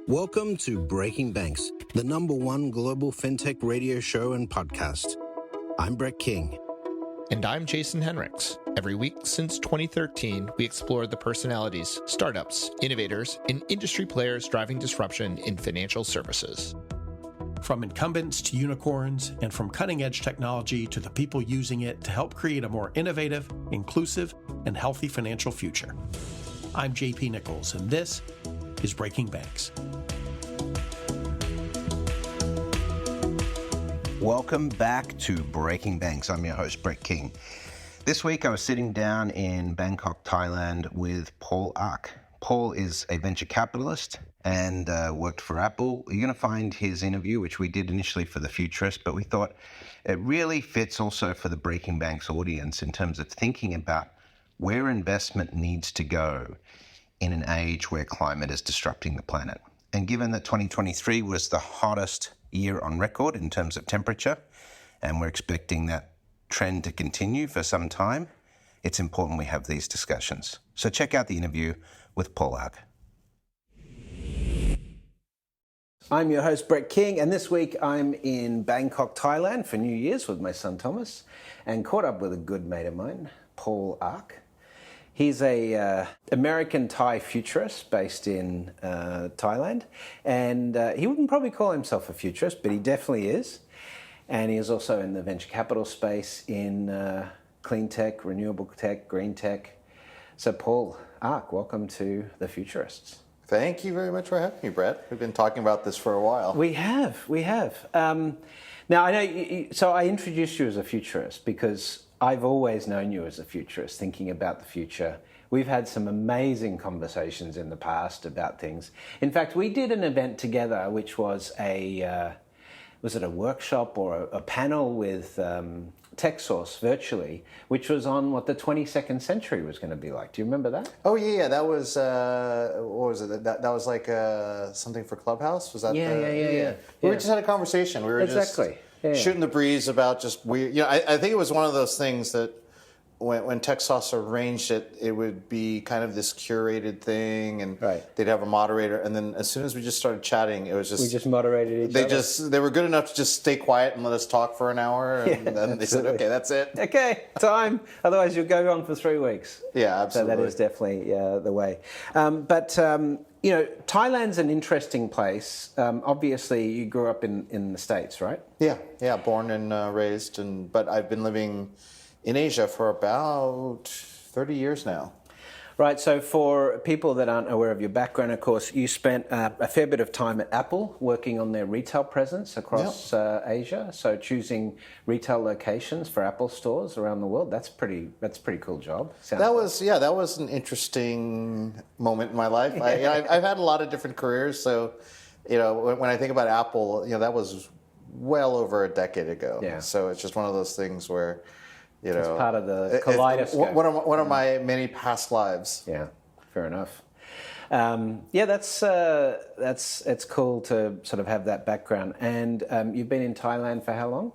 Welcome to Breaking Banks, the #1 global fintech radio show and podcast. I'm Brett King. And I'm Jason Henricks. Every week since 2013, we explore the personalities, startups, innovators, and industry players driving disruption in financial services. From incumbents to unicorns, and from cutting-edge technology to the people using it to help create a more innovative, inclusive, and healthy financial future. I'm JP Nichols, and this is Breaking Banks. Welcome back to Breaking Banks. I'm your host, Brett King. This week I was sitting down in Bangkok, Thailand with Paul Ark. Paul is a venture capitalist and worked for Apple. You're going to find his interview, which we did initially for the Futurists, but we thought it really fits also for the Breaking Banks audience in terms of thinking about where investment needs to go in an age where climate is disrupting the planet. And given that 2023 was the hottest year on record in terms of temperature, and we're expecting that trend to continue for some time, it's important we have these discussions. So check out the interview with Paul Ark. I'm your host, Brett King, and this week I'm in Bangkok, Thailand for New Year's with my son Thomas, and caught up with a good mate of mine, Paul Ark. He's a American Thai futurist based in Thailand, and he wouldn't probably call himself a futurist, but he definitely is. And he is also in the venture capital space in clean tech, renewable tech, green tech. So Paul Ark, welcome to the Futurists. Thank you very much for having me, Brett. We've been talking about this for a while. We have. Now, I know, so I introduced you as a futurist because I've always known you as a futurist, thinking about the future. We've had some amazing conversations in the past about things. In fact, we did an event together, which was was it a workshop or a panel with TechSource virtually, which was on what the 22nd century was going to be like. Do you remember that? Oh, yeah. That was, what was it? That was like something for Clubhouse? Was that? Yeah. We just had a conversation. We were just shooting the breeze about just weird. I think it was one of those things that when TechSauce arranged it, it would be kind of this curated thing, and they'd have a moderator. And then as soon as we just started chatting, it was just... We just moderated each other. They were good enough to just stay quiet and let us talk for an hour. And then they said, okay, that's it. Okay, time. Otherwise you'll go on for 3 weeks. Yeah, absolutely. So that is definitely the way. But Thailand's an interesting place. Obviously, you grew up in the States, right? Yeah, born and raised, but I've been living in Asia for about 30 years now. Right, so for people that aren't aware of your background, of course, you spent a fair bit of time at Apple working on their retail presence across Asia. So choosing retail locations for Apple stores around the world, that's a pretty cool job. That was an interesting moment in my life. I've had a lot of different careers, so when I think about Apple, that was well over a decade ago. Yeah. So it's just one of those things where it's part of the kaleidoscope. One of my many past lives. Yeah, fair enough. It's cool to sort of have that background. And you've been in Thailand for how long?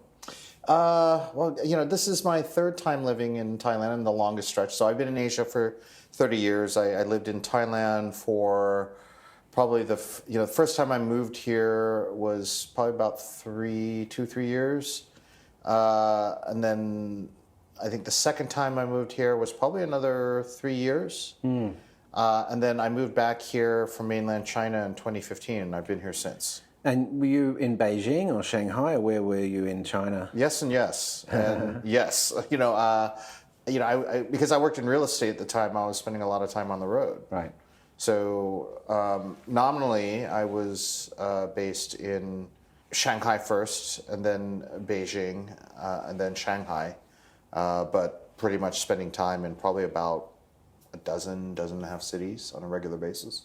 This is my third time living in Thailand and the longest stretch. So I've been in Asia for 30 years. I lived in Thailand for probably the first time I moved here was probably about 3 years. And then I think the second time I moved here was probably another 3 years. And then I moved back here from mainland China in 2015, and I've been here since. And were you in Beijing or Shanghai, or where were you in China? Yes and yes. And yes, because I worked in real estate at the time, I was spending a lot of time on the road. Right. So nominally, I was based in Shanghai first, and then Beijing, and then Shanghai. But pretty much spending time in probably about a dozen and a half cities on a regular basis.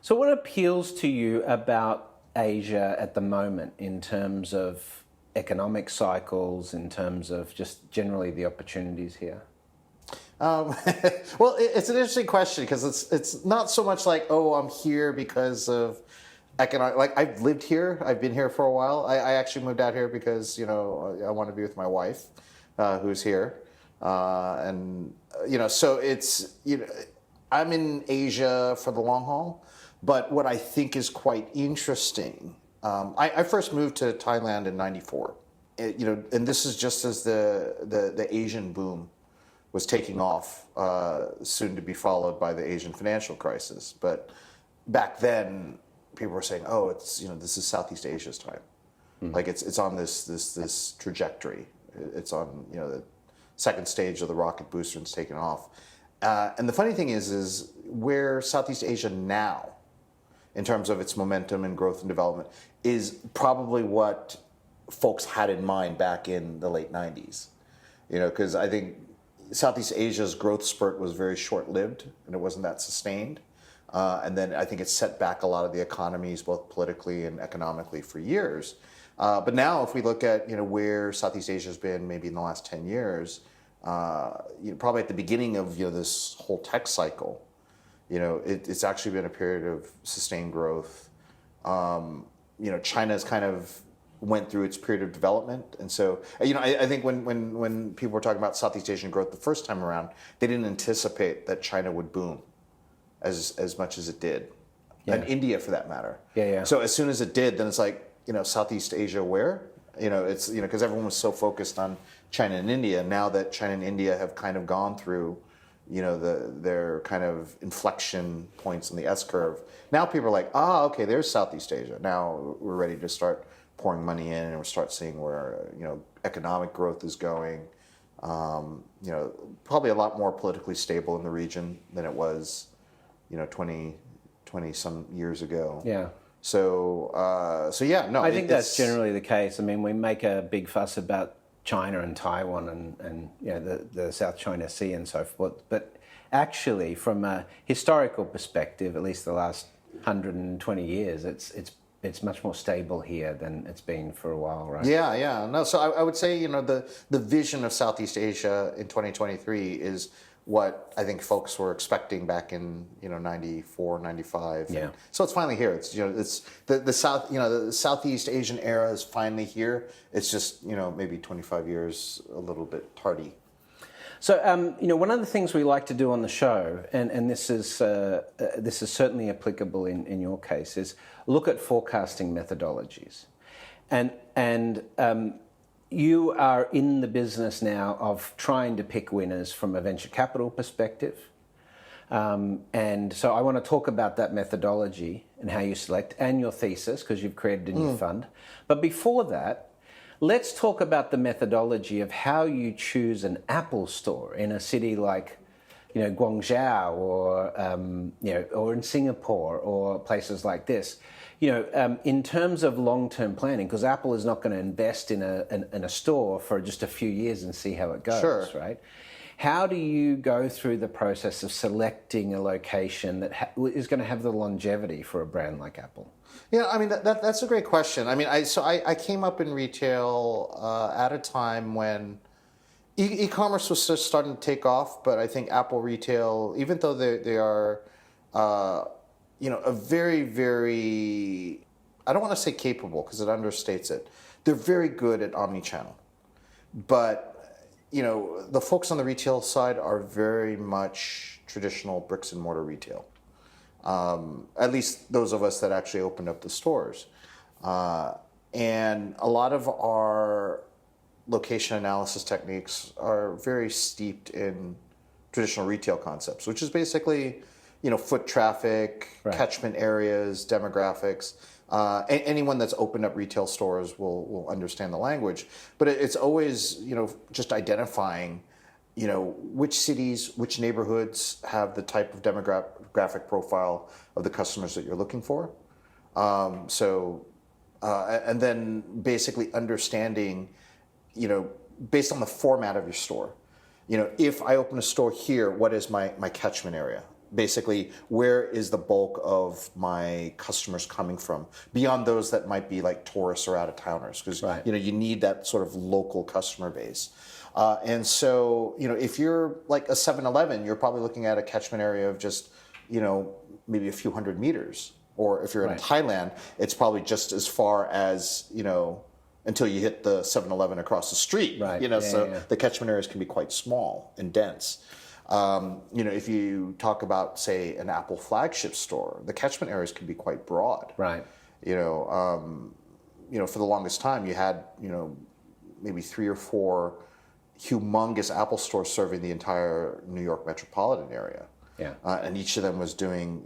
So what appeals to you about Asia at the moment in terms of economic cycles, in terms of just generally the opportunities here? Well, it's an interesting question because it's not so much like, oh, I'm here because of economic. Like, I've lived here. I've been here for a while. I actually moved out here because, I want to be with my wife. Who's here, so it's I'm in Asia for the long haul, But what I think is quite interesting, I first moved to Thailand in '94. And this is just as the Asian boom was taking off, soon to be followed by the Asian financial crisis. But back then, people were saying, "Oh, this is Southeast Asia's time. Like it's on this trajectory. It's on the second stage of the rocket booster and it's taken off." And the funny thing is where Southeast Asia now, in terms of its momentum and growth and development, is probably what folks had in mind back in the late '90s. Because I think Southeast Asia's growth spurt was very short-lived and it wasn't that sustained. And then I think it set back a lot of the economies, both politically and economically, for years. But now, if we look at where Southeast Asia has been, maybe in the last 10 years, probably at the beginning of this whole tech cycle, it's actually been a period of sustained growth. China's kind of went through its period of development, and so I think when people were talking about Southeast Asian growth the first time around, they didn't anticipate that China would boom as much as it did, and India for that matter. So as soon as it did, then it's like, Southeast Asia where? It's because everyone was so focused on China and India. Now that China and India have kind of gone through their kind of inflection points in the S curve, now people are like, okay, there's Southeast Asia. Now we're ready to start pouring money in and we'll start seeing where economic growth is going. Probably a lot more politically stable in the region than it was 20 some years ago. So yeah, no. I think that's generally the case. I mean, we make a big fuss about China and Taiwan and the South China Sea and so forth, but actually, from a historical perspective, at least the last 120 years, it's much more stable here than it's been for a while, right? Yeah. No, so I would say the vision of Southeast Asia in 2023 is what I think folks were expecting back in 94, 95. Yeah. So it's finally here. It's it's the South the Southeast Asian era is finally here. It's just maybe 25 years a little bit tardy. So one of the things we like to do on the show, and this is certainly applicable in your case, is look at forecasting methodologies, and you are in the business now of trying to pick winners from a venture capital perspective. And so I want to talk about that methodology and how you select and your thesis, because you've created a new fund. But before that, let's talk about the methodology of how you choose an Apple store in a city like Guangzhou or in Singapore or places like this. In terms of long-term planning, because Apple is not going to invest in a store for just a few years and see how it goes, right? How do you go through the process of selecting a location that is going to have the longevity for a brand like Apple? I mean, that's a great question. I mean, I came up in retail at a time when e-commerce was just starting to take off, but I think Apple retail, even though they are a very, very, I don't want to say capable because it understates it. They're very good at omnichannel. But, the folks on the retail side are very much traditional bricks and mortar retail. At least those of us that actually opened up the stores. And a lot of our location analysis techniques are very steeped in traditional retail concepts, which is basically foot traffic, catchment areas, demographics. Anyone that's opened up retail stores will understand the language. But it's always, just identifying, which cities, which neighborhoods have the type of demographic profile of the customers that you're looking for. And then basically understanding, based on the format of your store. If I open a store here, what is my catchment area? Basically, where is the bulk of my customers coming from? Beyond those that might be like tourists or out-of-towners, because you need that sort of local customer base. And so, if you're like a 7-Eleven, you're probably looking at a catchment area of just, maybe a few hundred meters. Or if you're in Thailand, it's probably just as far as, until you hit the 7-Eleven across the street. The catchment areas can be quite small and dense. If you talk about, say, an Apple flagship store, the catchment areas can be quite broad. Right. For the longest time, you had, maybe 3 or 4 humongous Apple stores serving the entire New York metropolitan area. Yeah. And each of them was doing,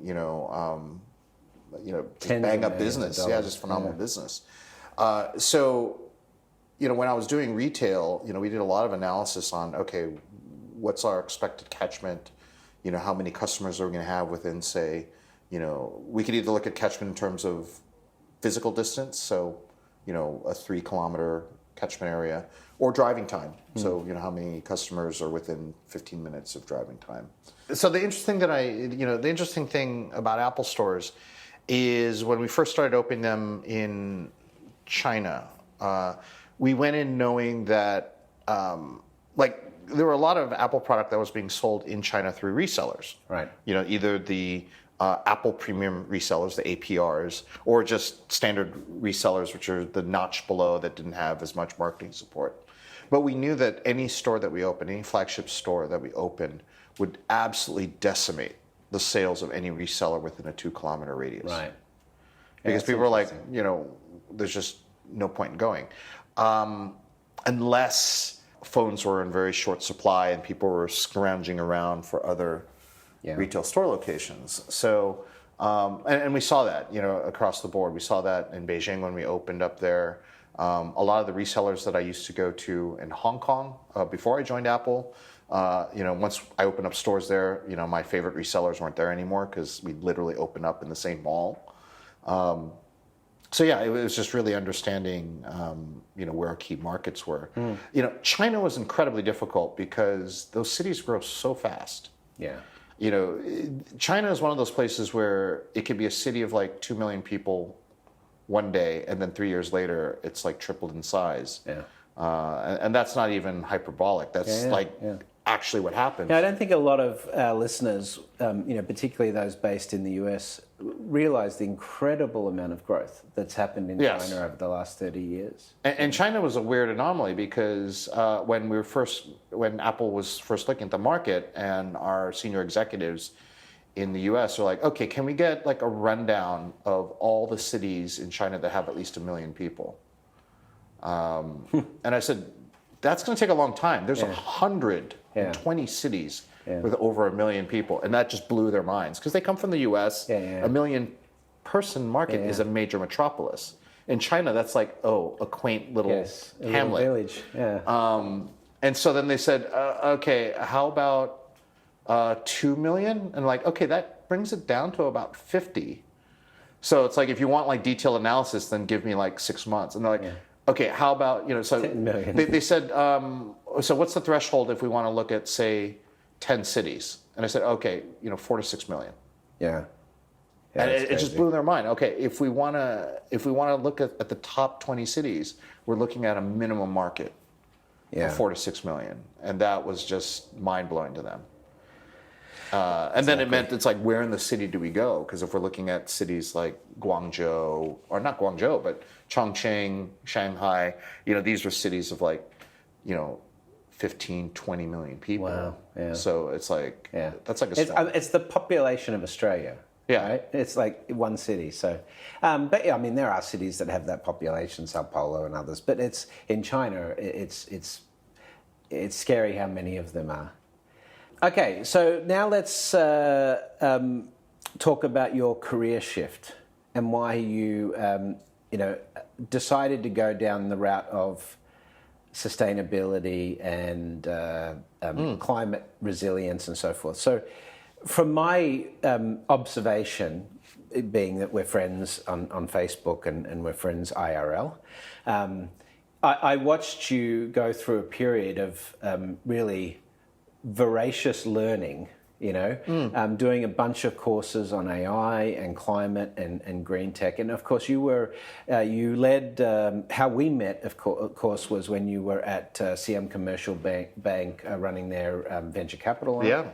just bang up business. Yeah, just phenomenal business. When I was doing retail, we did a lot of analysis on, okay, what's our expected catchment? How many customers are we going to have within, say, we could either look at catchment in terms of physical distance, so, a 3-kilometer catchment area, or driving time. So, how many customers are within 15 minutes of driving time. So the interesting thing about Apple stores is when we first started opening them in China, we went in knowing that, there were a lot of Apple product that was being sold in China through resellers. Right. Either the Apple premium resellers, the APRs, or just standard resellers, which are the notch below that didn't have as much marketing support. But we knew that any store that we opened, any flagship store that we opened, would absolutely decimate the sales of any reseller within a 2-kilometer radius. Right. Because people are like, there's just no point in going. Unless phones were in very short supply and people were scrounging around for other retail store locations. So, and we saw that, across the board. We saw that in Beijing when we opened up there. A lot of the resellers that I used to go to in Hong Kong before I joined Apple, once I opened up stores there, my favorite resellers weren't there anymore because we literally opened up in the same mall. It was just really understanding, where our key markets were. China was incredibly difficult because those cities grow so fast. Yeah. China is one of those places where it could be a city of like 2 million people one day, and then 3 years later, it's like tripled in size. Yeah. And that's not even hyperbolic. That's actually what happens. Yeah, I don't think a lot of our listeners, particularly those based in the US, realize the incredible amount of growth that's happened in China over the last 30 years. And China was a weird anomaly because when Apple was first looking at the market, and our senior executives in the US were like, okay, can we get like a rundown of all the cities in China that have at least 1 million people? And I said, that's going to take a long time. There's 120 cities with over 1 million people, and that just blew their minds because they come from the U.S. 1 million person market is a major metropolis. In China, that's like a quaint little hamlet, little village. And so then they said, okay, how about 2 million? And like, okay, that brings it down to about 50. So it's like if you want like detailed analysis, then give me like 6 months. And they're like. Okay, how about, so 10 million. They said, so what's the threshold if we want to look at, say, 10 cities? And I said, okay, 4 to 6 million. Yeah. And it just blew their mind. Okay, if we want to look at the top 20 cities, we're looking at a minimum market of 4 to 6 million. And that was just mind-blowing to them. And then it meant it's like, where in the city do we go? Because if we're looking at cities like Guangzhou, or not Guangzhou, but Chongqing, Shanghai, these were cities of like, 15, 20 million people. Wow. Yeah. So it's like, that's like it's the population of Australia. Yeah. Right? It's like one city. So, but yeah, I mean, there are cities that have that population, Sao Paulo and others, but it's in China, it's scary how many of them are. Okay, so now let's talk about your career shift and why you, decided to go down the route of sustainability and climate resilience and so forth. So, from my observation, it being that we're friends on Facebook and we're friends IRL, I watched you go through a period of really voracious learning, doing a bunch of courses on AI and climate and green tech. And of course you led, how we met, of course, was when you were at CM Commercial Bank running their venture capital arm. Yeah.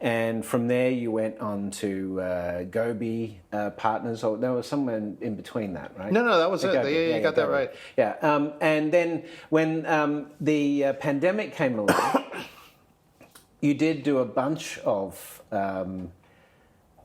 And from there you went on to Gobi Partners, or there was somewhere in between that, right? No, that was it. Gobi. You got that right. Yeah. And then when the pandemic came along, you did do a bunch of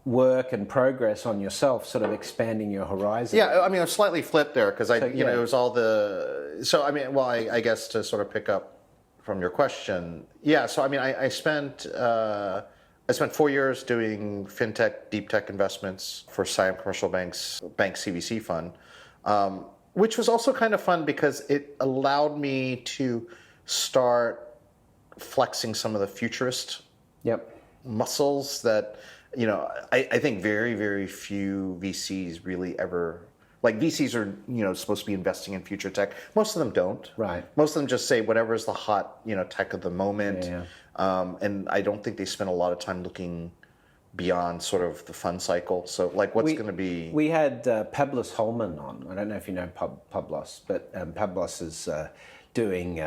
work and progress on yourself, sort of expanding your horizon. Yeah, I mean, I slightly flipped there because yeah. it was all the. So I mean, well, I guess to sort of pick up from your question, yeah. So I mean, I spent 4 years doing fintech, deep tech investments for Siam Commercial Bank's Bank CVC fund, which was also kind of fun because it allowed me to start flexing some of the futurist muscles that, you know, I think very, very few VCs really ever, like VCs are, you know, supposed to be investing in future tech. Most of them don't. Right. Most of them just say whatever is the hot, you know, tech of the moment. Yeah. And I don't think they spend a lot of time looking beyond sort of the fun cycle. So like what's going to be... We had Pablos Holman on. I don't know if you know Pablos, but Pablos is doing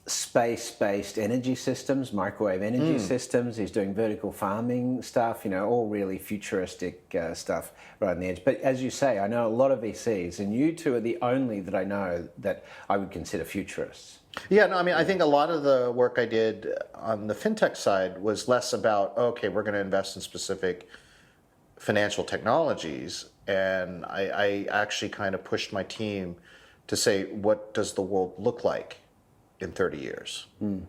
space-based energy systems, microwave energy systems. He's doing vertical farming stuff, you know, all really futuristic stuff right on the edge. But as you say, I know a lot of VCs, and you two are the only that I know that I would consider futurists. Yeah, no, I mean, I think a lot of the work I did on the fintech side was less about, okay, we're going to invest in specific financial technologies. And I actually kind of pushed my team to say, what does the world look like in 30 years? You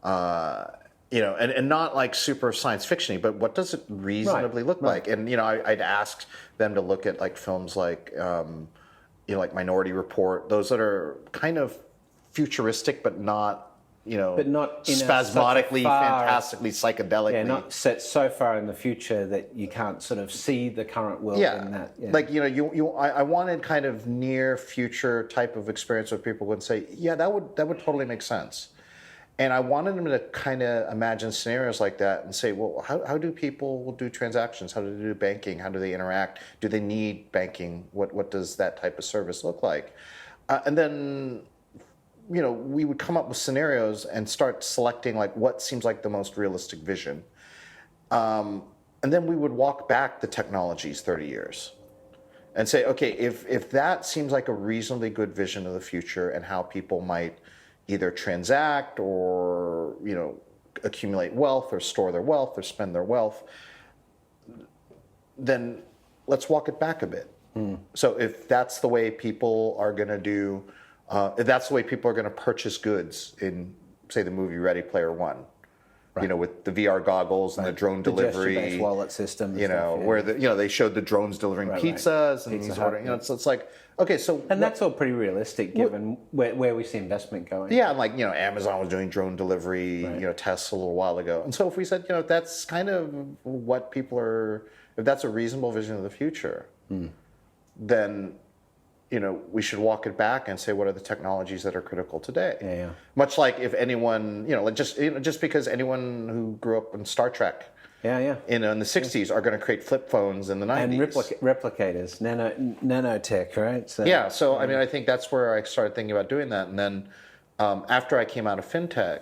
know, and not like super science fiction-y, but what does it reasonably look like? And, you know, I'd asked them to look at like films like, you know, like Minority Report, those that are kind of futuristic, but not, you know, but not in spasmodically, fantastically, psychedelically. Yeah, not set so far in the future that you can't sort of see the current world in that. Yeah. Like, you know, I wanted kind of near future type of experience where people would say, yeah, that would totally make sense. And I wanted them to kind of imagine scenarios like that and say, well, how do people do transactions? How do they do banking? How do they interact? Do they need banking? What does that type of service look like? And then, you know, we would come up with scenarios and start selecting like what seems like the most realistic vision. And then we would walk back the technologies 30 years and say, okay, if that seems like a reasonably good vision of the future and how people might either transact or, you know, accumulate wealth or store their wealth or spend their wealth, then let's walk it back a bit. So if that's the way people are going to do, if that's the way people are going to purchase goods in, say, the movie Ready Player One, you know, with the VR goggles and the drone delivery, gesture-based wallet system, you know, where the, you know, they showed the drones delivering pizzas and these ordering, you know, so it's like, okay, so and that's all pretty realistic given where we see investment going. Yeah, and like, you know, Amazon was doing drone delivery, you know, tests a little while ago, and so if we said, you know, that's kind of what people are, if that's a reasonable vision of the future, then, you know, we should walk it back and say, what are the technologies that are critical today? Yeah. Much like if anyone, you know, like just because anyone who grew up in Star Trek, in the 60s are going to create flip phones in the 90s. And replicators, nanotech, right? So, yeah, so I mean, I think that's where I started thinking about doing that. And then after I came out of fintech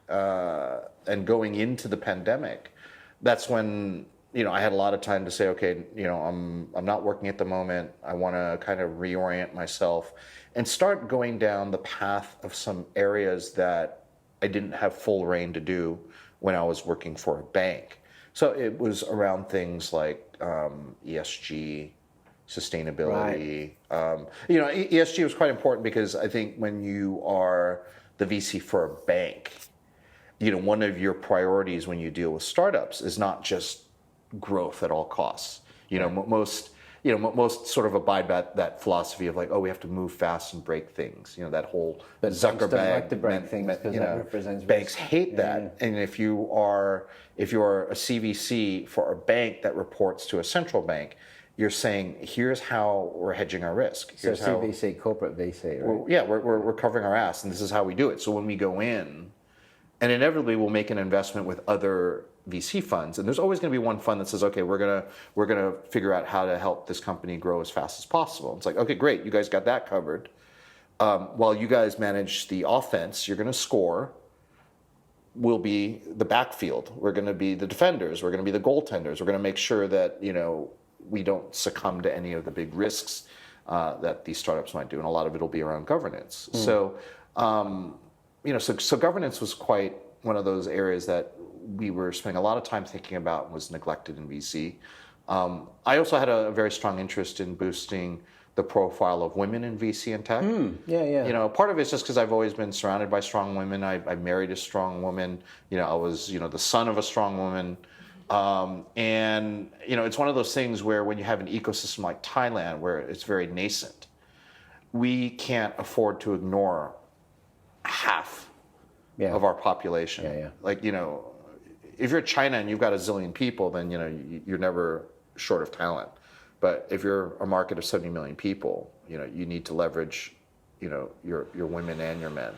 and going into the pandemic, that's when, you know, I had a lot of time to say, okay, you know, I'm not working at the moment. I want to kind of reorient myself and start going down the path of some areas that I didn't have full reign to do when I was working for a bank. So it was around things like ESG, sustainability. You know, ESG was quite important because I think when you are the VC for a bank, you know, one of your priorities when you deal with startups is not just growth at all costs. You know, most sort of abide by that philosophy of like, oh, we have to move fast and break things. You know, that whole Zuckerberg. Don't like to break things because that represents banks risk. hate that. And if you are a CVC for a bank that reports to a central bank, you're saying, here's how we're hedging our risk. Here's so CVC, corporate VC, right? We're covering our ass, and this is how we do it. So when we go in, and inevitably we'll make an investment with other VC funds, and there's always going to be one fund that says, okay, we're gonna figure out how to help this company grow as fast as possible. It's like, okay, great, you guys got that covered. While you guys manage the offense, you're going to score. We'll be the backfield. We're going to be the defenders. We're going to be the goaltenders. We're going to make sure that, you know, we don't succumb to any of the big risks that these startups might do, and a lot of it will be around governance. So, you know, so governance was quite one of those areas that we were spending a lot of time thinking about and was neglected in VC. I also had a very strong interest in boosting the profile of women in VC and tech. Part of it's just because I've always been surrounded by strong women. I married a strong woman. I was, the son of a strong woman. And it's one of those things where when you have an ecosystem like Thailand, where it's very nascent, we can't afford to ignore half of our population. Like, if you're China and you've got a zillion people, then, you're never short of talent. But if you're a market of 70 million people, you need to leverage, your women and your men.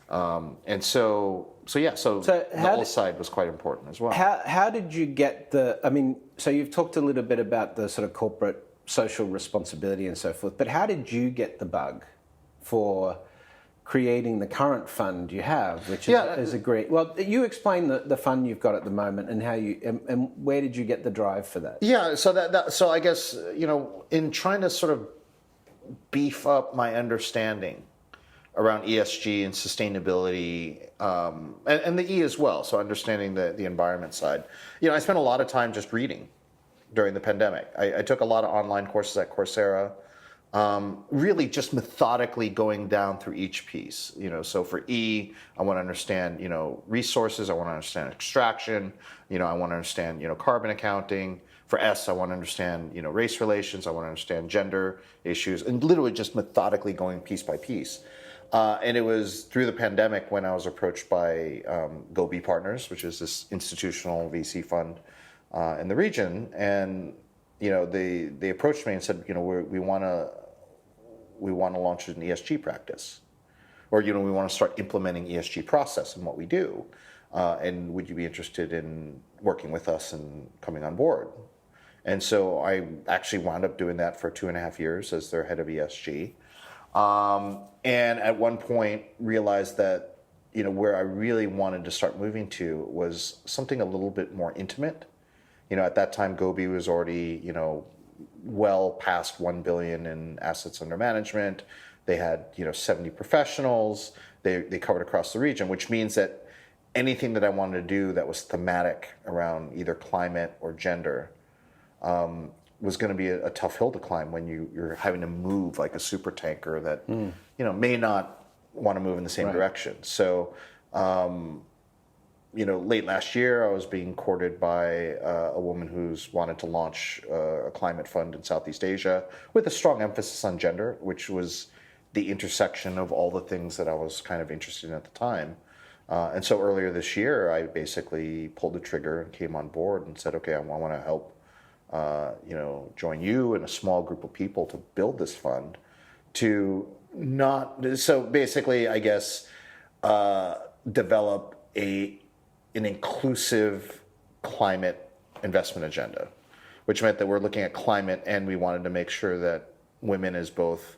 So the whole side was quite important as well. How did you get so you've talked a little bit about the sort of corporate social responsibility and so forth, but how did you get the bug for creating the current fund you have, which is a great... Well, you explain the fund you've got at the moment and how and where did you get the drive for that? Yeah, so I guess, in trying to sort of beef up my understanding around ESG and sustainability, and the E as well, so understanding the environment side. I spent a lot of time just reading during the pandemic. I took a lot of online courses at Coursera, really just methodically going down through each piece. So for E, I want to understand, resources, I want to understand extraction, I want to understand, carbon accounting. For S, I want to understand, race relations, I want to understand gender issues, and literally just methodically going piece by piece. And it was through the pandemic when I was approached by Gobi Partners, which is this institutional VC fund in the region, and they approached me and said, we want to launch an ESG practice, or we want to start implementing ESG process in what we do, and would you be interested in working with us and coming on board? And so I actually wound up doing that for 2.5 years as their head of ESG. And at one point realized that, where I really wanted to start moving to was something a little bit more intimate. At that time, Gobi was already, well past 1 billion in assets under management. They had, 70 professionals. They covered across the region, which means that anything that I wanted to do that was thematic around either climate or gender, was going to be a tough hill to climb when you're having to move like a super tanker that may not want to move in the same direction. So, late last year, I was being courted by a woman who's wanted to launch a climate fund in Southeast Asia with a strong emphasis on gender, which was the intersection of all the things that I was kind of interested in at the time. And so earlier this year, I basically pulled the trigger and came on board and said, okay, I want to help join you and a small group of people to build this fund so basically, I guess, develop an inclusive climate investment agenda, which meant that we're looking at climate and we wanted to make sure that women as both,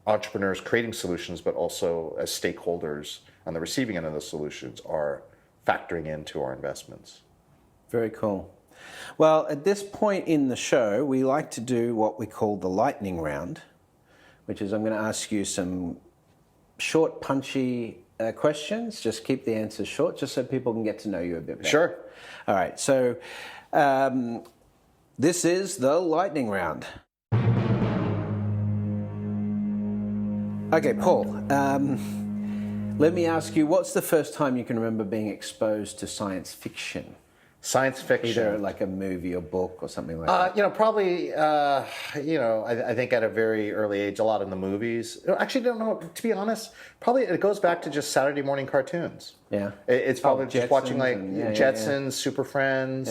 entrepreneurs creating solutions, but also as stakeholders on the receiving end of those solutions are factoring into our investments. Very cool. Well, at this point in the show, we like to do what we call the lightning round, which is I'm going to ask you some short, punchy questions. Just keep the answers short, just so people can get to know you a bit better. Sure. All right. So this is the lightning round. Okay, Paul. Let me ask you, what's the first time you can remember being exposed to science fiction? Science fiction. Either like a movie or book or something like that. Probably, I think at a very early age, a lot in the movies. Actually, don't know, to be honest, probably it goes back to just Saturday morning cartoons. Yeah. It's probably just watching like Jetsons, Super Friends.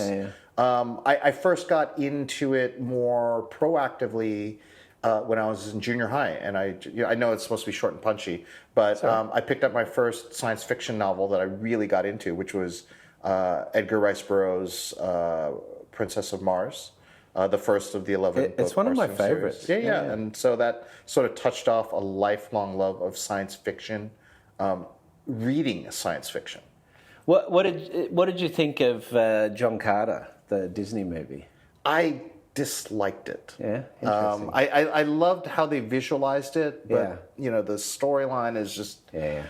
I first got into it more proactively when I was in junior high. And I know it's supposed to be short and punchy, but I picked up my first science fiction novel that I really got into, which was Edgar Rice Burroughs' Princess of Mars, the first of the 11 books. It's one of my favorites. Yeah. And so that sort of touched off a lifelong love of science fiction, reading science fiction. What did you think of John Carter, the Disney movie? I disliked it. Yeah, interesting. I loved how they visualized it, but the storyline is just they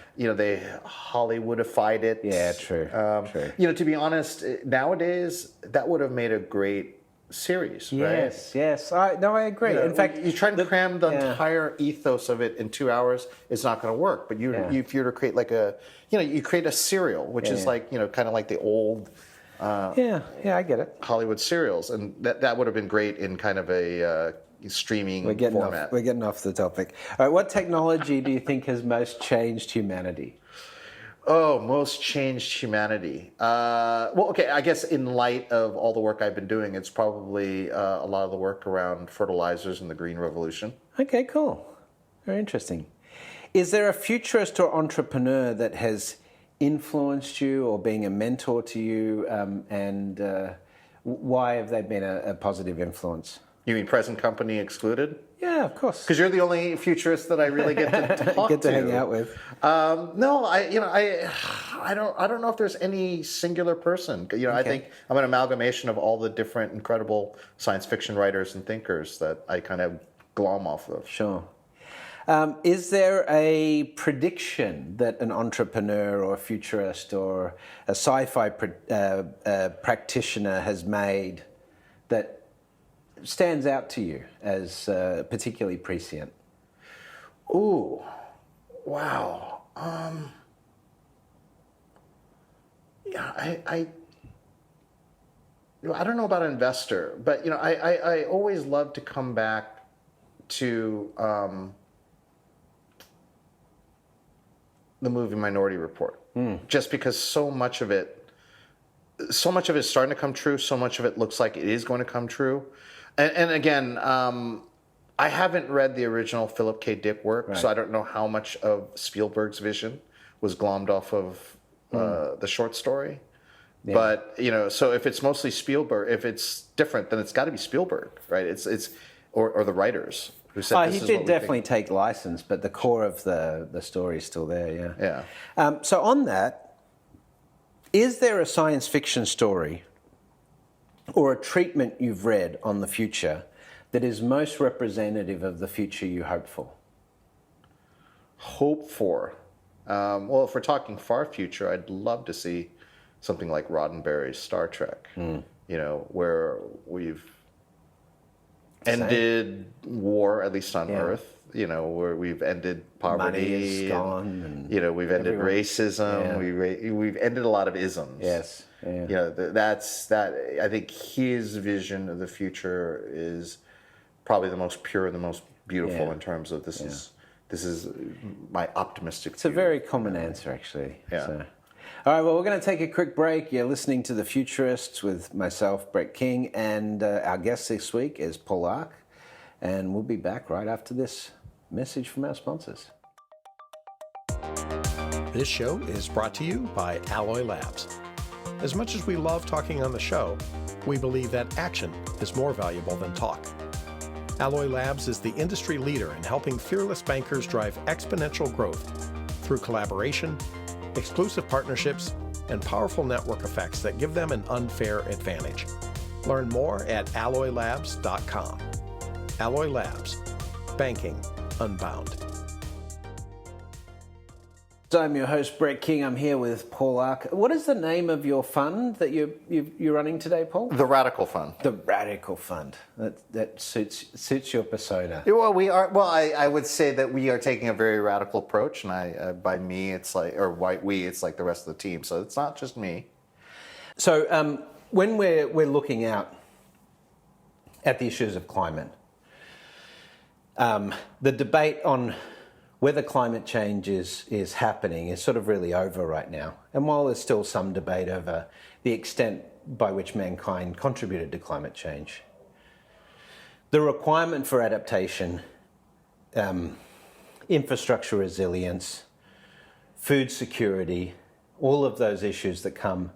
Hollywoodified it. Yeah, true. True. To be honest, nowadays that would have made a great series. Yes, right? yes. I agree. In fact, you try to cram the entire ethos of it in 2 hours, it's not going to work. But if you were to create like you create a serial, which is like kind of like the old. I get it. Hollywood serials, and that would have been great in kind of a streaming format. We're getting off the topic. All right, what technology do you think has most changed humanity? Oh, most changed humanity. Well, okay, I guess in light of all the work I've been doing, it's probably a lot of the work around fertilizers and the green revolution. Okay, cool. Very interesting. Is there a futurist or entrepreneur that has influenced you or being a mentor to you, and why have they been a positive influence? You mean present company excluded? Yeah, of course. Because you're the only futurist that I really get to talk to hang out with. No, I don't know if there's any singular person. I think I'm an amalgamation of all the different incredible science fiction writers and thinkers that I kind of glom off of. Sure. Is there a prediction that an entrepreneur or a futurist or a sci-fi practitioner has made that stands out to you as particularly prescient? Ooh, wow. I don't know about an investor, but I always love to come back to the movie Minority Report, just because so much of it is starting to come true. So much of it looks like it is going to come true. And again, I haven't read the original Philip K. Dick work, so I don't know how much of Spielberg's vision was glommed off of the short story. Yeah. But so if it's mostly Spielberg, if it's different, then it's got to be Spielberg, right? It's or the writers. Who said he did definitely take license, but the core of the story is still there, Yeah. So on that, is there a science fiction story or a treatment you've read on the future that is most representative of the future you hope for? Hope for? Well, if we're talking far future, I'd love to see something like Roddenberry's Star Trek, where we've ended war, at least on Earth, where we've ended poverty. Money is gone. And we've ended racism. Yeah. We've ended a lot of isms. Yes. Yeah. That's I think his vision of the future is probably the most pure and the most beautiful in terms of this is my optimistic view. It's a very common answer, actually. Yeah. So. All right, well, we're going to take a quick break. You're listening to The Futurists with myself, Brett King, and our guest this week is Paul Ark. And we'll be back right after this message from our sponsors. This show is brought to you by Alloy Labs. As much as we love talking on the show, we believe that action is more valuable than talk. Alloy Labs is the industry leader in helping fearless bankers drive exponential growth through collaboration, exclusive partnerships, and powerful network effects that give them an unfair advantage. Learn more at alloylabs.com. Alloy Labs, banking unbound. So I'm your host, Brett King. I'm here with Paul Ark. What is the name of your fund that you're running today, Paul? The Radical Fund. The Radical Fund. That suits your persona. Well, we are. Well, I would say that we are taking a very radical approach, and by me, it's like, or we, it's like the rest of the team. So it's not just me. So when we're looking out at the issues of climate, the debate on whether climate change is happening is sort of really over right now. And while there's still some debate over the extent by which mankind contributed to climate change, the requirement for adaptation, infrastructure resilience, food security, all of those issues that come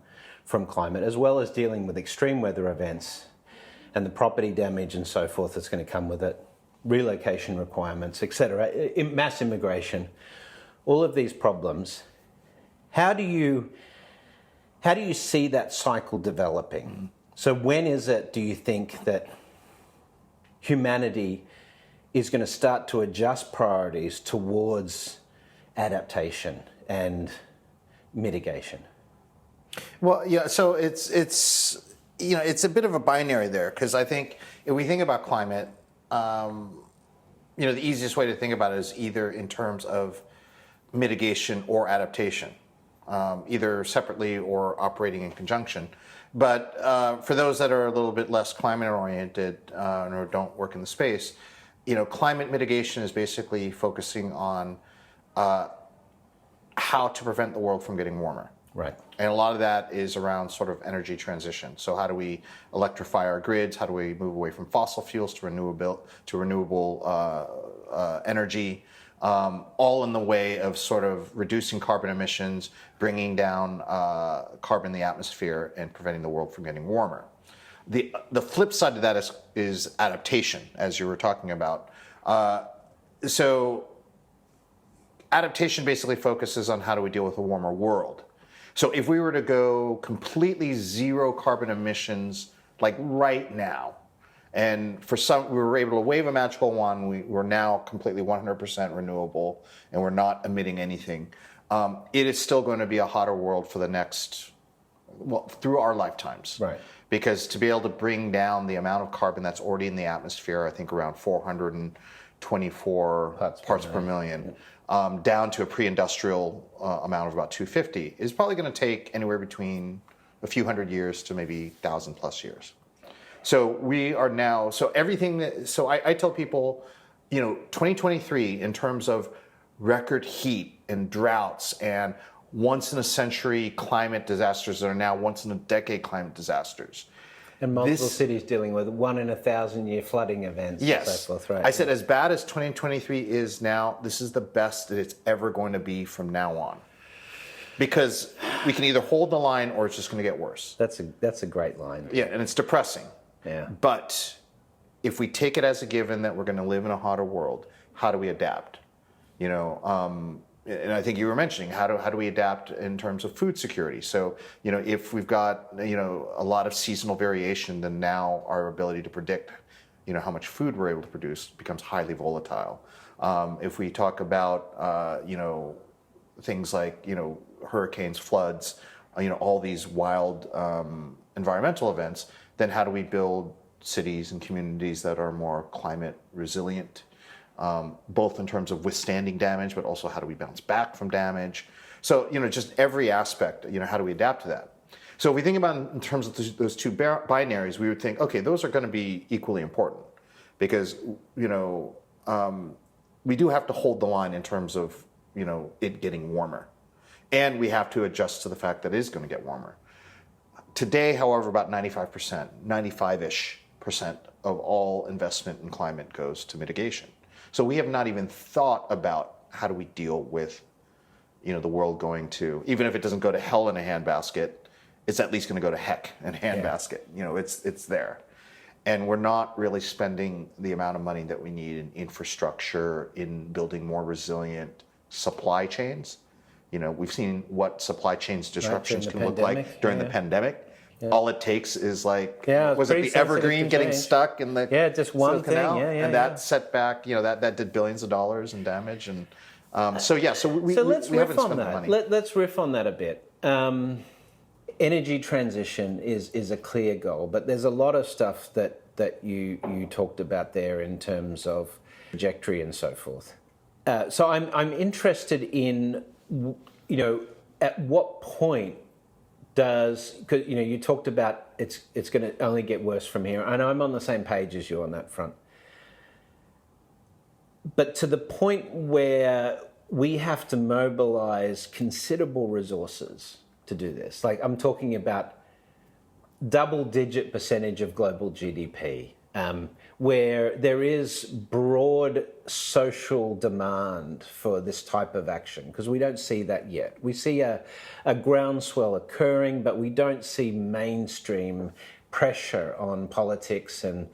from climate, as well as dealing with extreme weather events and the property damage and so forth that's going to come with it, relocation requirements, etc., mass immigration, all of these problems. How do you see that cycle developing? So when is it, do you think, that humanity is going to start to adjust priorities towards adaptation and mitigation? Well, yeah. So it's it's a bit of a binary there, because I think if we think about climate, the easiest way to think about it is either in terms of mitigation or adaptation, either separately or operating in conjunction. But for those that are a little bit less climate oriented or don't work in the space, climate mitigation is basically focusing on how to prevent the world from getting warmer. Right. And a lot of that is around sort of energy transition. So how do we electrify our grids? How do we move away from fossil fuels to renewable energy? All in the way of sort of reducing carbon emissions, bringing down carbon in the atmosphere, and preventing the world from getting warmer. The flip side of that is adaptation, as you were talking about. So adaptation basically focuses on how do we deal with a warmer world. So if we were to go completely zero carbon emissions, like right now, and for some, we were able to wave a magical wand, we're now completely 100% renewable, and we're not emitting anything. It is still going to be a hotter world for the next, through our lifetimes. Right. Because to be able to bring down the amount of carbon that's already in the atmosphere, I think around 424 parts per million, down to a pre-industrial amount of about 250, is probably going to take anywhere between a few hundred years to maybe 1,000+ years. So we are now, so I tell people, 2023 in terms of record heat and droughts and once in a century climate disasters that are now once in a decade climate disasters. And multiple cities dealing with 1 in 1,000-year flooding events. Yes. And so forth, right? I said, as bad as 2023 is now, this is the best that it's ever going to be from now on. Because we can either hold the line or it's just going to get worse. That's a great line. Yeah, and it's depressing. Yeah. But if we take it as a given that we're going to live in a hotter world, how do we adapt? And I think you were mentioning how do we adapt in terms of food security. So if we've got a lot of seasonal variation, then now our ability to predict how much food we're able to produce becomes highly volatile. If we talk about things like hurricanes, floods, all these wild environmental events, then how do we build cities and communities that are more climate resilient? Both in terms of withstanding damage, but also how do we bounce back from damage? So, just every aspect, how do we adapt to that? So if we think about it in terms of those two binaries, we would think, okay, those are going to be equally important because, we do have to hold the line in terms of, it getting warmer. And we have to adjust to the fact that it is going to get warmer. Today, however, about 95-ish% of all investment in climate goes to mitigation. So we have not even thought about how do we deal with, the world going to, even if it doesn't go to hell in a handbasket, it's at least going to go to heck in a handbasket. Yeah. It's there. And we're not really spending the amount of money that we need in infrastructure, in building more resilient supply chains. We've seen what supply chains disruptions can look like during the pandemic. Yeah. All it takes is was it the Evergreen getting stuck in the just one thing, canal? And that set back, that did billions of dollars in damage. And so we haven't spent the money. Let's riff on that a bit. Energy transition is a clear goal, but there's a lot of stuff that you talked about there in terms of trajectory and so forth. So I'm interested in, at what point because you talked about it's going to only get worse from here, and I'm on the same page as you on that front. But to the point where we have to mobilize considerable resources to do this, like I'm talking about double-digit percentage of global GDP, where there is broad social demand for this type of action, because we don't see that yet. We see a groundswell occurring, but we don't see mainstream pressure on politics and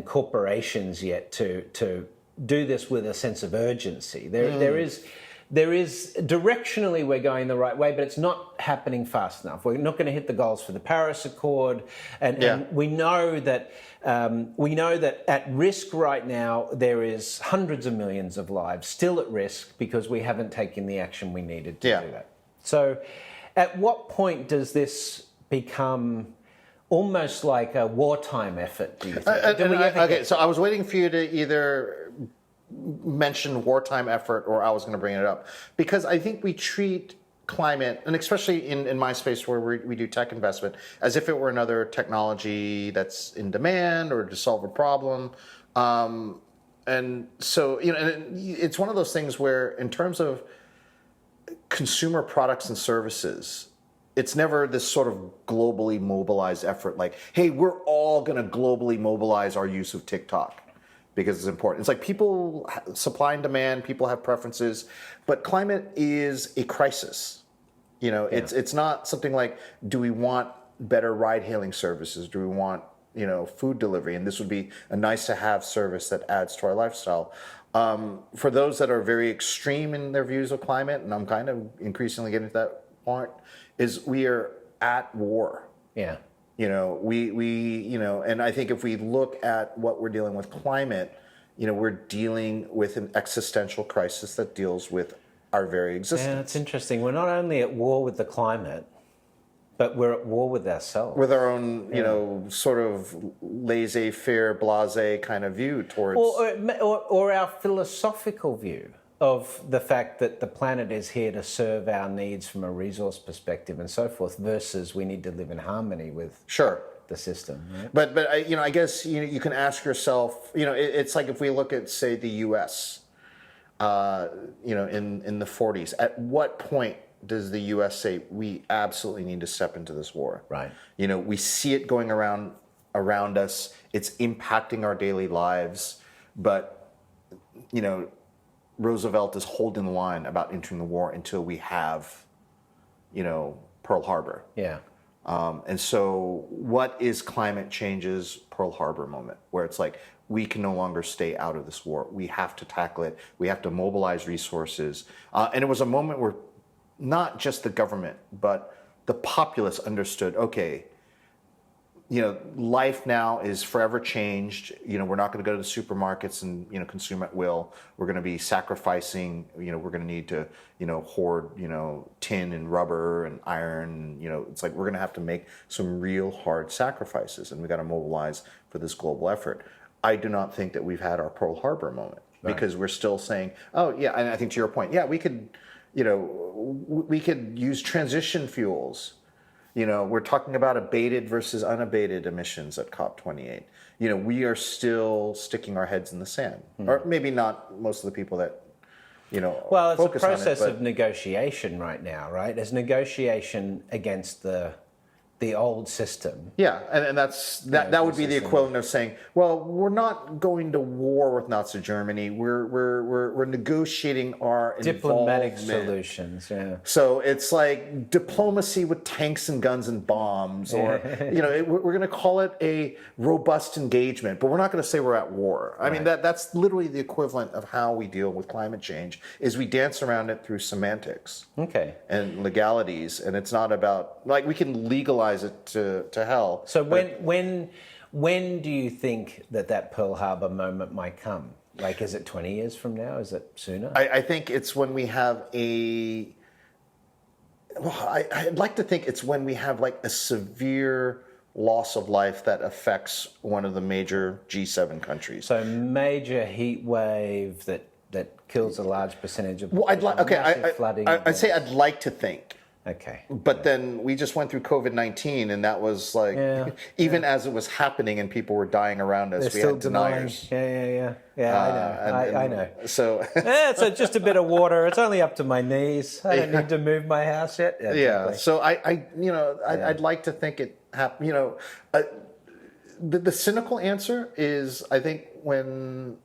corporations yet to do this with a sense of urgency. There is there is directionally we're going the right way, but it's not happening fast enough. We're not going to hit the goals for the Paris Accord, and we know that at risk right now there is hundreds of millions of lives still at risk because we haven't taken the action we needed to do that. So, at what point does this become almost like a wartime effort? Do you think? So I was waiting for you to either mention wartime effort or I was going to bring it up, because I think we treat climate, and especially in my space where we do tech investment, as if it were another technology that's in demand or to solve a problem. And so, and it's one of those things where in terms of consumer products and services, it's never this sort of globally mobilized effort like, hey, we're all going to globally mobilize our use of TikTok because it's important. It's like people, supply and demand, people have preferences, but climate is a crisis. It's not something like, do we want better ride-hailing services? Do we want, food delivery? And this would be a nice-to-have service that adds to our lifestyle. For those that are very extreme in their views of climate, and I'm kind of increasingly getting to that point, is we are at war. Yeah. And I think if we look at what we're dealing with climate, we're dealing with an existential crisis that deals with our very existence. Yeah, it's interesting. We're not only at war with the climate, but we're at war with ourselves. With our own, sort of laissez-faire, blasé kind of view towards... Or our philosophical view of the fact that the planet is here to serve our needs from a resource perspective and so forth, versus we need to live in harmony with the system. Right? But I guess you can ask yourself, it's like if we look at, say, the U.S., in the 40s, at what point does the U.S. say we absolutely need to step into this war? Right. We see it going around us. It's impacting our daily lives, but Roosevelt is holding the line about entering the war until we have, Pearl Harbor. Yeah. And so what is climate change's Pearl Harbor moment, where it's like, we can no longer stay out of this war. We have to tackle it. We have to mobilize resources. And it was a moment where not just the government, but the populace understood, okay, life now is forever changed. We're not going to go to the supermarkets and, consume at will. We're going to be sacrificing, we're going to need to, hoard, tin and rubber and iron. It's like we're going to have to make some real hard sacrifices, and we got to mobilize for this global effort. I do not think that we've had our Pearl Harbor moment, because we're still saying, oh yeah, and I think to your point, yeah, we could use transition fuels. We're talking about abated versus unabated emissions at COP28. We are still sticking our heads in the sand, or maybe not most of the people that, well, it's a focus on it, process of negotiation right now, right? There's negotiation against the old system. Yeah, and that would be the equivalent of saying, well, we're not going to war with Nazi Germany. We're negotiating our diplomatic involvement. Solutions. Yeah. So it's like diplomacy with tanks and guns and bombs, or we're going to call it a robust engagement, but we're not going to say we're at war. I mean, that's literally the equivalent of how we deal with climate change. Is we dance around it through semantics, and legalities, and it's not about, like, we can legalize it to hell. So when do you think that Pearl Harbor moment might come? Like, is it 20 years from now? Is it sooner? I think it's when we have I'd like to think it's when we have like a severe loss of life that affects one of the major G7 countries. So major heat wave that kills a large percentage of flooding. I'd say I'd like to think. Okay. But then we just went through COVID-19, and that was like, as it was happening and people were dying around us, we had deniers. Yeah, I know. So so just a bit of water. It's only up to my knees. I don't need to move my house yet. Yeah. So I'd like to think it happened. The cynical answer is, I think when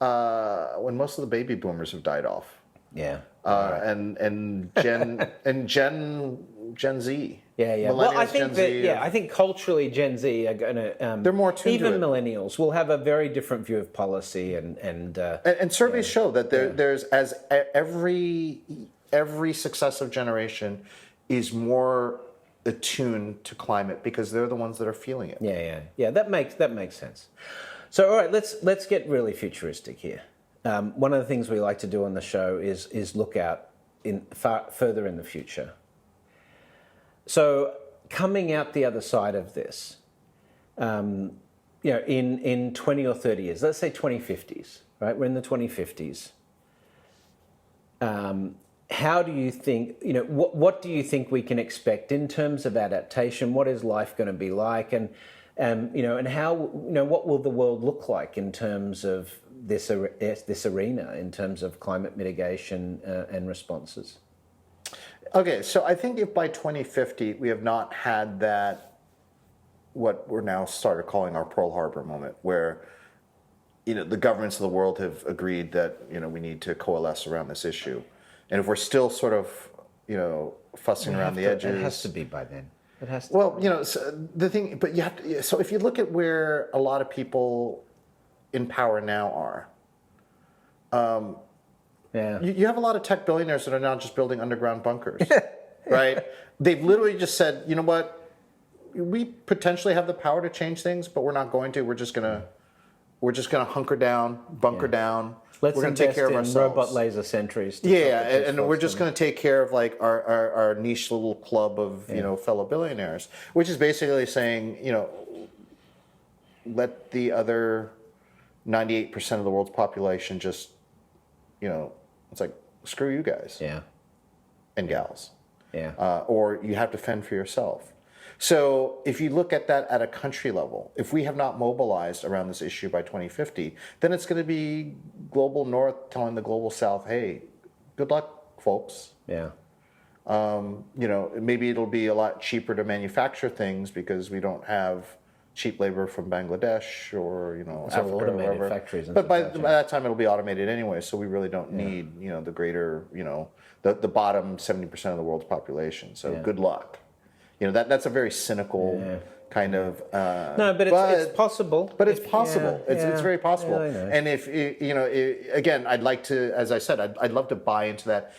most of the baby boomers have died off. Yeah. And Gen Gen Z. Yeah. Well, I Millennials, think Gen that Z. I think culturally Gen Z are going to. They're more tuned even to it. millennials will have a very different view of policy And surveys show that there's as every successive generation is more attuned to climate because they're the ones that are feeling it. Yeah. That makes sense. So all right, let's get really futuristic here. One of the things we like to do on the show is look out further in the future. So coming out the other side of this, in 20 or 30 years, let's say 2050s, right? We're in the 2050s. How do you think, what do you think we can expect in terms of adaptation? What is life going to be like? And how, what will the world look like in terms of this arena, in terms of climate mitigation and responses? Okay, so I think if by 2050 we have not had that, what we're now started calling our Pearl Harbor moment, where the governments of the world have agreed that we need to coalesce around this issue, and if we're still sort of fussing around the edges, it has to be by then. It has to. Well, so the thing, but you have to. So if you look at where a lot of people in power now are. You have a lot of tech billionaires that are now just building underground bunkers, right? They've literally just said, you know what, we potentially have the power to change things, but we're not going to. We're just gonna hunker down, bunker down. We're going to take care of ourselves. Robot laser sentries. And we're just going to take care of like our niche little club of fellow billionaires, which is basically saying let the other 98% of the world's population just it's like, screw you guys and gals. Or you have to fend for yourself. So if you look at that at a country level, if we have not mobilized around this issue by 2050, then it's going to be global north telling the global south, hey, good luck, folks. Maybe it'll be a lot cheaper to manufacture things because we don't have cheap labor from Bangladesh or Africa or wherever. Factories and but by that time it'll be automated anyway, so we really don't need the greater the bottom 70% of the world's population. So good luck. That's a very cynical kind of. No, but it's possible. But it's possible. It's very possible. Yeah, I know. And if again, I'd like to, as I said, I'd love to buy into that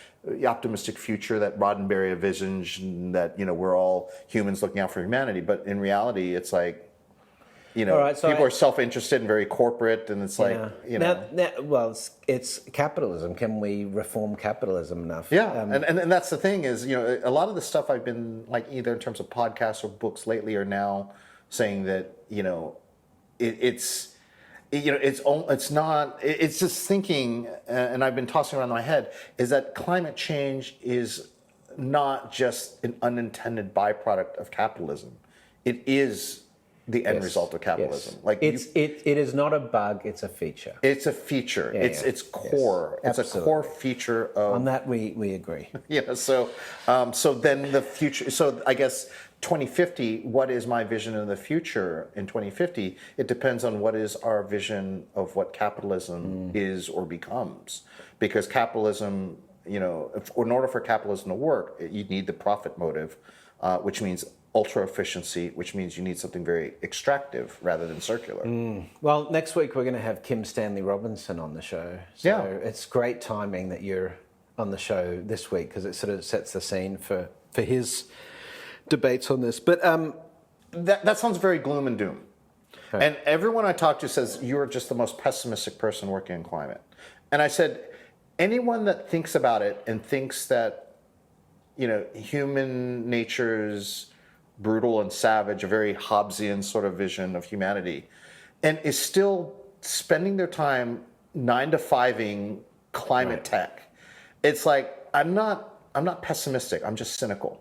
optimistic future that Roddenberry envisioned, and that we're all humans looking out for humanity. But in reality, it's like. People are self-interested and very corporate, and it's like, Well, it's capitalism. Can we reform capitalism enough? Yeah, and that's the thing is, a lot of the stuff I've been like either in terms of podcasts or books lately are now saying that it's just thinking, and I've been tossing around in my head is that climate change is not just an unintended byproduct of capitalism. It is the end result of capitalism. Yes. Like it is not a bug; it's a feature. It's a feature. It's core. Yes. It's a core feature of. On that, we agree. So then the future. So I guess 2050. What is my vision of the future in 2050? It depends on what is our vision of what capitalism is or becomes. Because capitalism, in order for capitalism to work, you need the profit motive, which means ultra efficiency, which means you need something very extractive rather than circular. Well, next week we're going to have Kim Stanley Robinson on the show. So it's great timing that you're on the show this week because it sort of sets the scene for his debates on this. But that sounds very gloom and doom. Okay. And everyone I talk to says, you're just the most pessimistic person working in climate. And I said, anyone that thinks about it and thinks that, human nature's brutal and savage, a very Hobbesian sort of vision of humanity, and is still spending their time 9 to 5ing climate tech. It's like I'm not pessimistic. I'm just cynical.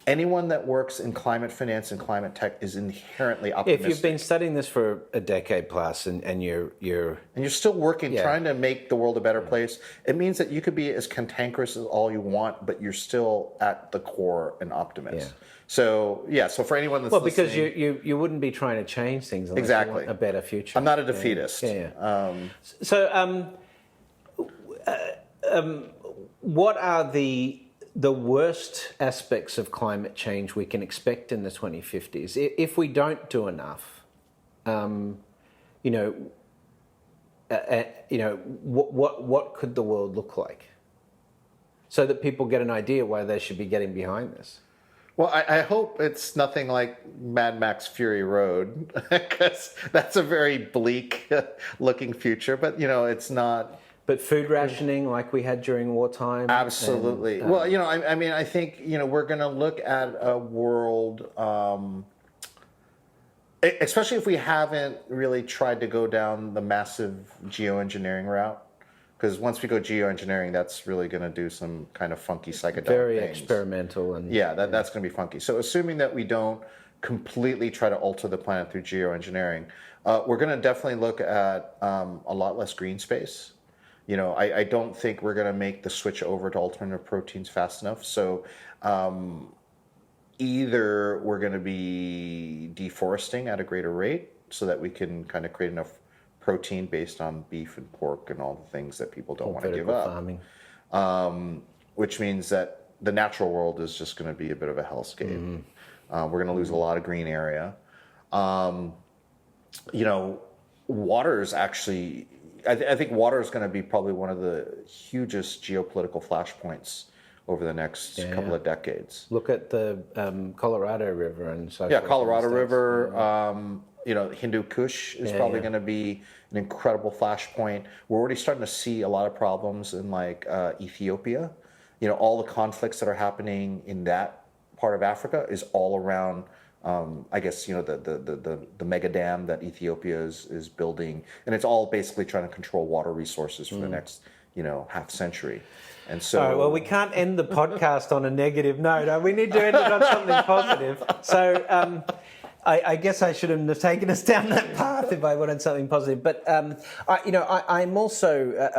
Anyone that works in climate finance and climate tech is inherently optimistic. If you've been studying this for a decade plus and you're still working, trying to make the world a better place, it means that you could be as cantankerous as all you want, but you're still at the core an optimist. So for anyone that's because you wouldn't be trying to change things unless you want a better future. I'm not a defeatist. What are the the worst aspects of climate change we can expect in the 2050s, if we don't do enough, what could the world look like? So that people get an idea why they should be getting behind this. Well, I hope it's nothing like Mad Max Fury Road, because that's a very bleak looking future, but it's not. But food rationing like we had during wartime? Absolutely. And, well, I think, we're going to look at a world, especially if we haven't really tried to go down the massive geoengineering route. Because once we go geoengineering, that's really going to do some kind of funky psychedelic very things. Experimental. And that's going to be funky. So assuming that we don't completely try to alter the planet through geoengineering, we're going to definitely look at a lot less green space. I don't think we're going to make the switch over to alternative proteins fast enough. So either we're going to be deforesting at a greater rate so that we can kind of create enough protein based on beef and pork and all the things that people don't want to give up. Farming. Which means that the natural world is just going to be a bit of a hellscape. Mm-hmm. We're going to lose a lot of green area. Water is actually, I think water is going to be probably one of the hugest geopolitical flashpoints over the next couple of decades. Look at the Colorado River and so forth. Yeah, Colorado River. Hindu Kush is probably going to be an incredible flashpoint. We're already starting to see a lot of problems in Ethiopia. All the conflicts that are happening in that part of Africa is all around, the mega dam that Ethiopia is building, and it's all basically trying to control water resources for the next half century. And so, all right, well, we can't end the podcast on a negative note. We need to end it on something positive. So. I guess I shouldn't have taken us down that path if I wanted something positive. But I'm also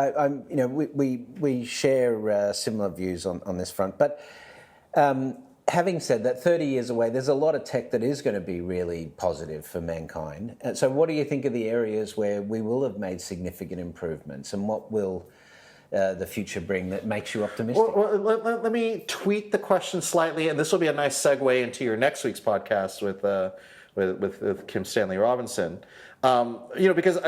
we share similar views on this front. But having said that, 30 years away, there's a lot of tech that is going to be really positive for mankind. So, what do you think are the areas where we will have made significant improvements, and what will the future bring that makes you optimistic? Well, let me tweak the question slightly, and this will be a nice segue into your next week's podcast with Kim Stanley Robinson. Because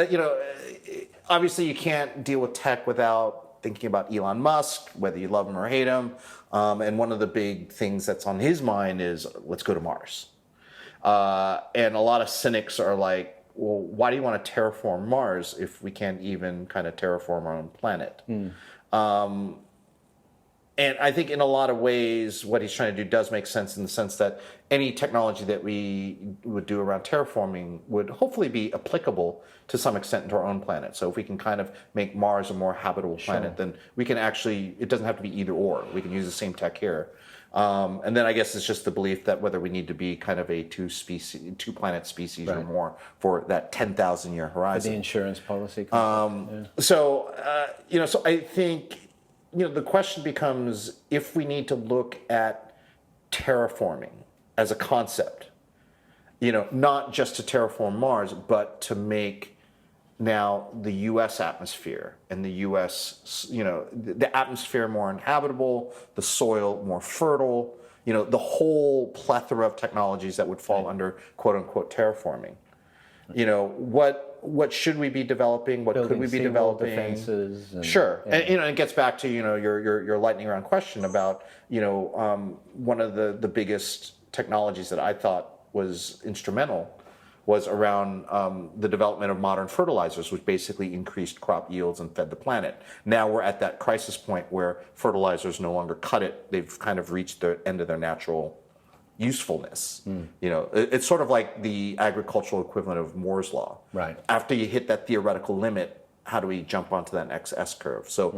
obviously you can't deal with tech without thinking about Elon Musk, whether you love him or hate him. And one of the big things that's on his mind is, let's go to Mars. And a lot of cynics are like, well, why do you want to terraform Mars if we can't even kind of terraform our own planet? And I think in a lot of ways, what he's trying to do does make sense, in the sense that any technology that we would do around terraforming would hopefully be applicable to some extent to our own planet. So if we can kind of make Mars a more habitable planet, then we can actually, it doesn't have to be either or. We can use the same tech here. And then I guess it's just the belief that whether we need to be kind of a two planet species or more for that 10,000 year horizon. For the insurance policy. So I think, the question becomes, if we need to look at terraforming as a concept, not just to terraform Mars, but to make now the U.S. atmosphere and the U.S., the atmosphere more inhabitable, the soil more fertile, the whole plethora of technologies that would fall under quote unquote terraforming. What should we be developing? What could we be developing? Defenses Sure, and it gets back to your lightning round question about one of the biggest technologies that I thought was instrumental was around the development of modern fertilizers, which basically increased crop yields and fed the planet. Now we're at that crisis point where fertilizers no longer cut it; they've kind of reached the end of their natural usefulness. It's sort of like the agricultural equivalent of Moore's law. Right. After you hit that theoretical limit, how do we jump onto that next S curve? So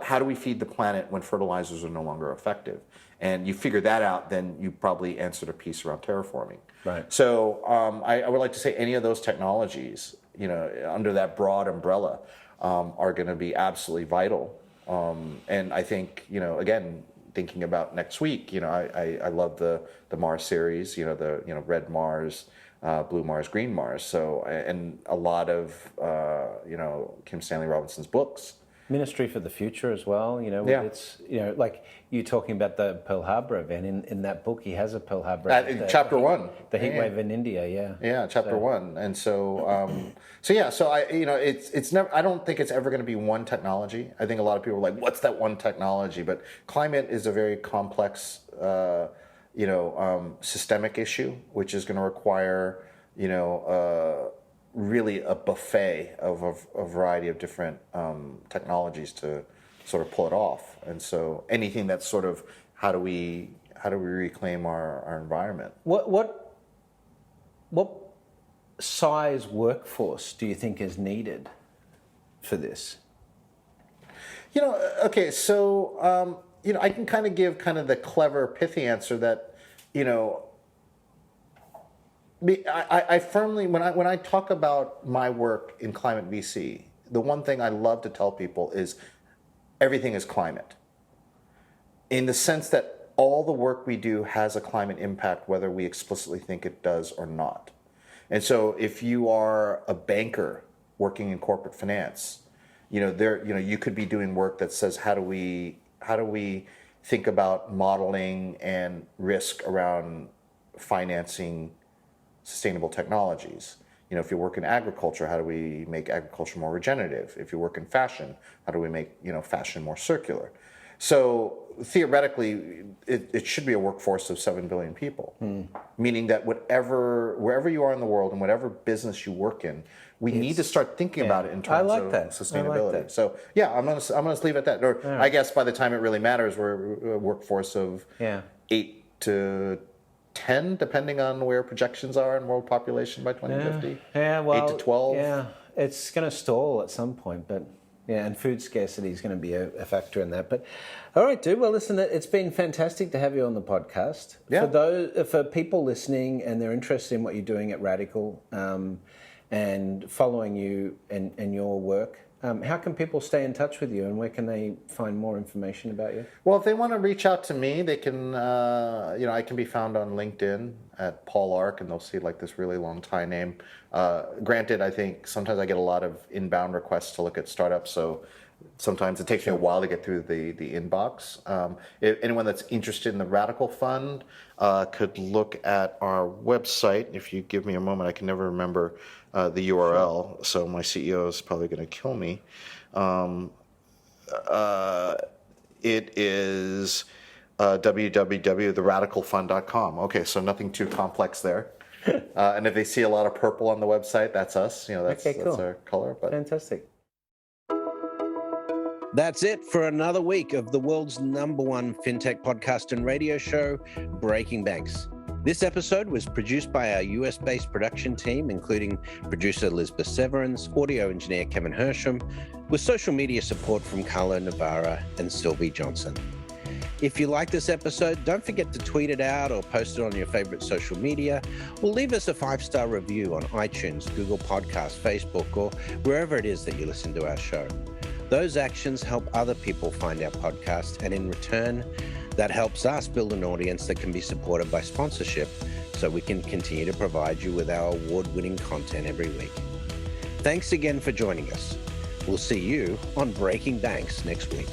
how do we feed the planet when fertilizers are no longer effective? And you figure that out, then you probably answered a piece around terraforming. Right. So I would like to say any of those technologies, under that broad umbrella, are going to be absolutely vital. And I think, again, thinking about next week, I love the Mars series, the red Mars, blue Mars, green Mars. So, and a lot of, Kim Stanley Robinson's books, Ministry for the Future as well. Yeah. It's like you talking about the Pearl Harbor event in that book. He has a Pearl Harbor event, chapter 1, the heat wave in India. Yeah, chapter 1, and so I it's never. I don't think it's ever going to be one technology. I think a lot of people are like, what's that one technology? But climate is a very complex, systemic issue, which is going to require really a buffet of a variety of different technologies to sort of pull it off. And so anything that's sort of how do we reclaim our environment? What size workforce do you think is needed for this? Okay, so I can kind of give kind of the clever, pithy answer that I firmly, when I talk about my work in climate VC, the one thing I love to tell people is everything is climate. In the sense that all the work we do has a climate impact, whether we explicitly think it does or not. And so if you are a banker working in corporate finance, you could be doing work that says how do we think about modeling and risk around financing sustainable technologies. If you work in agriculture, how do we make agriculture more regenerative? If you work in fashion, how do we make fashion more circular? So theoretically, it should be a workforce of 7 billion people, meaning that wherever you are in the world and whatever business you work in, we need to start thinking about it in terms of sustainability. I like that. So yeah, I'm gonna leave it at that. Or I guess by the time it really matters, we're a workforce of 8 to 10, depending on where projections are in world population by 2050. Yeah, well, 8 to 12. Yeah, it's going to stall at some point, but and food scarcity is going to be a factor in that. But all right, dude. Well, listen, it's been fantastic to have you on the podcast. Yeah. For people listening and they're interested in what you're doing at Radical and following you and your work. How can people stay in touch with you, and where can they find more information about you? Well, if they want to reach out to me, they can, I can be found on LinkedIn at Paul Ark, and they'll see like this really long Thai name. Granted, I think sometimes I get a lot of inbound requests to look at startups, so sometimes it takes me a while to get through the inbox. If anyone that's interested in the Radical Fund could look at our website. If you give me a moment, I can never remember the URL, so my CEO is probably going to kill me. It is www.theradicalfund.com. Okay, so nothing too complex there. And if they see a lot of purple on the website, that's us. That's our color. But fantastic. That's it for another week of the world's #1 fintech podcast and radio show, Breaking Banks. This episode was produced by our US-based production team, including producer Elizabeth Severance, audio engineer Kevin Hersham, with social media support from Carlo Navarra and Sylvie Johnson. If you like this episode, don't forget to tweet it out or post it on your favorite social media, or leave us a 5-star review on iTunes, Google Podcasts, Facebook, or wherever it is that you listen to our show. Those actions help other people find our podcast, and in return, that helps us build an audience that can be supported by sponsorship, so we can continue to provide you with our award-winning content every week. Thanks again for joining us. We'll see you on Breaking Banks next week.